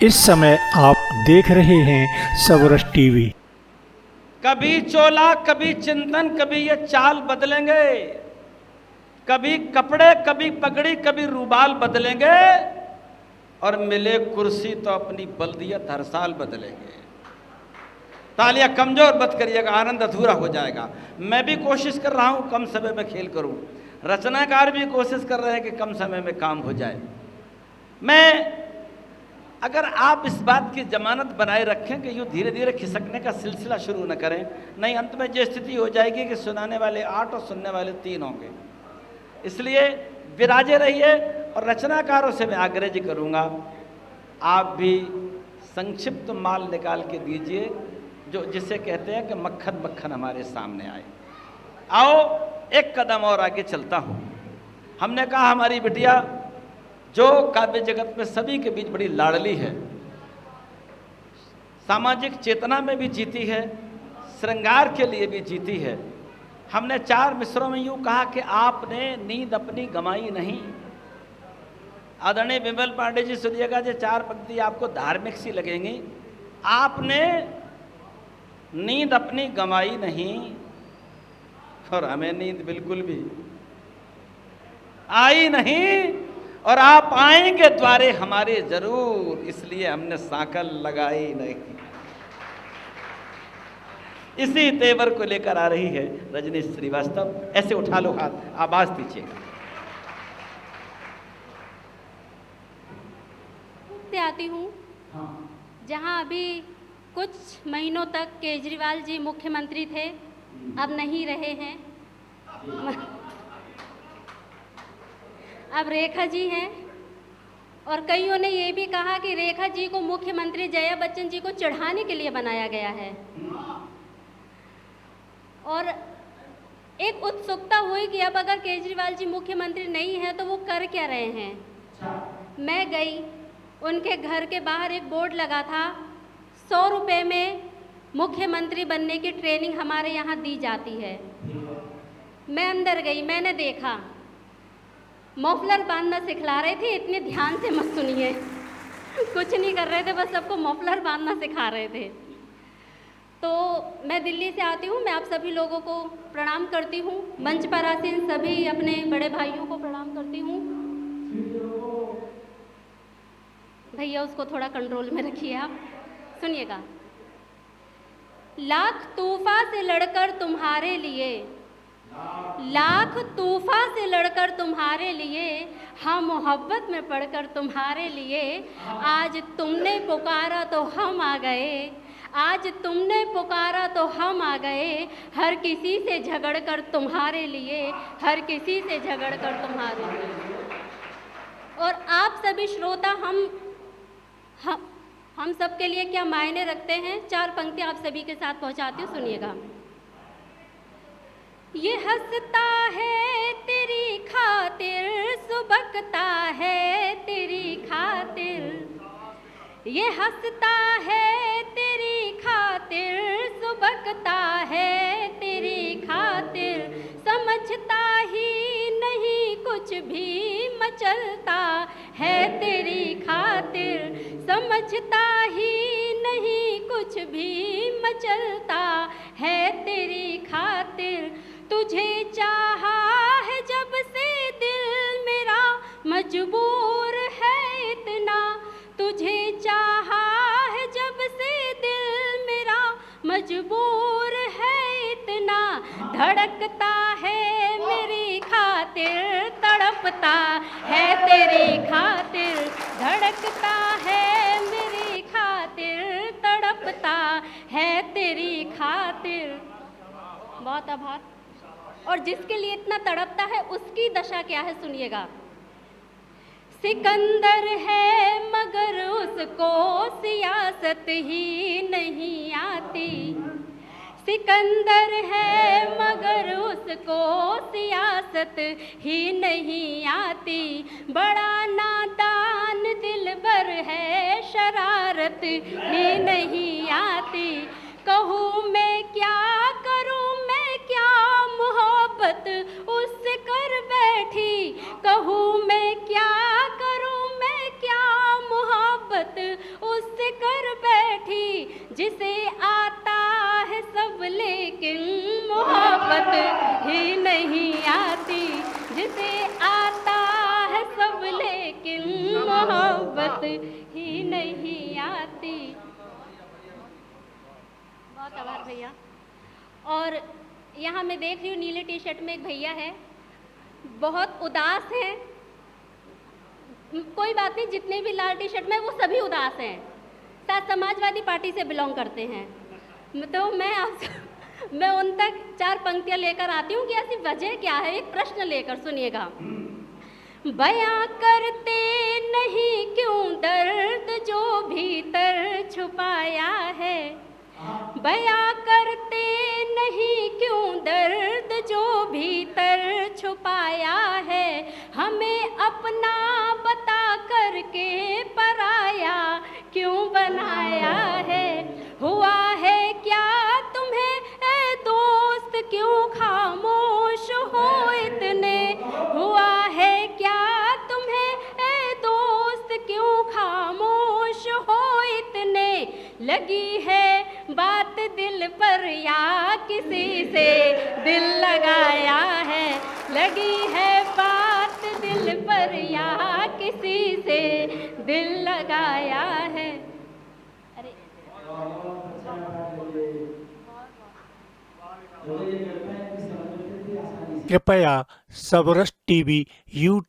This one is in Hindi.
इस समय आप देख रहे हैं सबरस टीवी। कभी चोला, कभी चिंतन, कभी ये चाल बदलेंगे, कभी कपड़े, कभी पगड़ी, कभी रूमाल बदलेंगे, और मिले कुर्सी तो अपनी बल्दियत हर साल बदलेंगे। तालियां कमजोर मत करिएगा, आनंद अधूरा हो जाएगा। मैं भी कोशिश कर रहा हूं कम समय में खेल करूं, रचनाकार भी कोशिश कर रहे हैं कि कम समय में काम हो जाए। मैं अगर आप इस बात की जमानत बनाए रखें कि यूँ धीरे धीरे खिसकने का सिलसिला शुरू न करें, नहीं अंत में ये स्थिति हो जाएगी कि सुनाने वाले 8 और सुनने वाले 3 होंगे। इसलिए विराजे रहिए, और रचनाकारों से मैं आग्रह जी करूँगा, आप भी संक्षिप्त माल निकाल के दीजिए, जो जिसे कहते हैं कि मक्खन मक्खन हमारे सामने आए। आओ एक कदम और आगे चलता हूँ। हमने कहा हमारी बिटिया जो काव्य जगत में सभी के बीच बड़ी लाडली है, सामाजिक चेतना में भी जीती है, श्रृंगार के लिए भी जीती है। हमने 4 मिसरों में यूं कहा कि आपने नींद अपनी गंवाई नहीं। आदरणीय विमल पांडे जी सुनिएगा, जो 4 पंक्ति आपको धार्मिक सी लगेंगी। आपने नींद अपनी गंवाई नहीं, और हमें नींद बिल्कुल भी आई नहीं, और आप आएंगे द्वारे हमारे जरूर, इसलिए हमने सांकल लगाई नहीं। इसी तेवर को लेकर आ रही है रजनी श्रीवास्तव। ऐसे उठा लो हाथ, आवाज दीजिएगा। से आती हूँ जहाँ अभी कुछ महीनों तक केजरीवाल जी मुख्यमंत्री थे, अब नहीं रहे हैं। अब रेखा जी हैं, और कईयों ने ये भी कहा कि रेखा जी को मुख्यमंत्री जया बच्चन जी को चढ़ाने के लिए बनाया गया है। और एक उत्सुकता हुई कि अब अगर केजरीवाल जी मुख्यमंत्री नहीं है तो वो कर क्या रहे हैं। मैं गई, उनके घर के बाहर एक बोर्ड लगा था, 100 रुपये में मुख्यमंत्री बनने की ट्रेनिंग हमारे यहाँ दी जाती है। मैं अंदर गई, मैंने देखा मफलर बांधना सिखला रहे थे। इतने ध्यान से मत सुनिए, कुछ नहीं कर रहे थे, बस सबको मफलर बांधना सिखा रहे थे। तो मैं दिल्ली से आती हूँ, मैं आप सभी लोगों को प्रणाम करती हूँ, मंच पर आसीन सभी अपने बड़े भाइयों को प्रणाम करती हूँ। भैया उसको थोड़ा कंट्रोल में रखिए आप, सुनिएगा। लाख तूफा से लड़कर तुम्हारे लिए, लाख तूफा से लड़कर तुम्हारे लिए, हम मोहब्बत में पढ़कर तुम्हारे लिए, आज तुमने पुकारा तो हम आ गए, आज तुमने पुकारा तो हम आ गए, हर किसी से झगड़ कर तुम्हारे लिए, हर किसी से झगड़ कर तुम्हारे लिए। और आप सभी श्रोता हम सब के लिए क्या मायने रखते हैं, 4 पंक्ति आप सभी के साथ पहुंचाती हूँ, सुनिएगा। ये हंसता है तेरी खातिर, सुबकता है तेरी खातिर, ये हंसता है तेरी खातिर, सुबकता है तेरी खातिर, समझता ही नहीं कुछ भी मचलता है तेरी खातिर, समझता ही नहीं कुछ भी मचलता है तेरी खातिर, तुझे चाहा है जब से दिल मेरा मजबूर है इतना, तुझे चाहा है जब से दिल मेरा मजबूर है इतना, धड़कता है मेरी खातिर, तड़पता है तेरी खातिर, धड़कता है मेरी खातिर, तड़पता है तेरी खातिर। बहुत आभार। और जिसके लिए इतना तड़पता है उसकी दशा क्या है, सुनिएगा। सिकंदर है मगर उसको सियासत ही नहीं आती, सिकंदर है मगर उसको सियासत ही नहीं आती, बड़ा नादान दिलबर है, शरारत ही नहीं आती, कहूँ मैं क्या करूँ मैं क्या मोहब्बत उससे कर बैठी, कहूँ मैं क्या करूँ मैं क्या मोहब्बत उससे कर बैठी जिसे आता है सब, लेकिन मोहब्बत ही नहीं आती, जिसे आता है सब लेकिन मोहब्बत ही नहीं आती। बहुत आभार भैया। और यहाँ मैं देख रही हूँ नीले टी शर्ट में एक भैया है, बहुत उदास हैं। कोई बात नहीं, जितने भी लाल टी शर्ट में वो सभी उदास हैं, शायद समाजवादी पार्टी से बिलोंग करते हैं। तो मैं उन तक 4 पंक्तियाँ लेकर आती हूँ कि ऐसी वजह क्या है, एक प्रश्न लेकर सुनिएगा। बयां करते नहीं क्यों दर्द जो भीतर छुपाया है, बयां करते नहीं क्यों दर्द जो भीतर छुपाया है, हमें अपना बता करके पराया क्यों बनाया है। हुआ है क्या तुम्हें ए दोस्त, क्यों खामोश हो इतने, हुआ है क्या तुम्हें ए दोस्त, क्यों खामोश हो इतने, लगी है बात दिल पर या किसी से दिल लगाया है, लगी है बात दिल पर या किसी से दिल लगाया है। अरे कृपया सबरस टीवी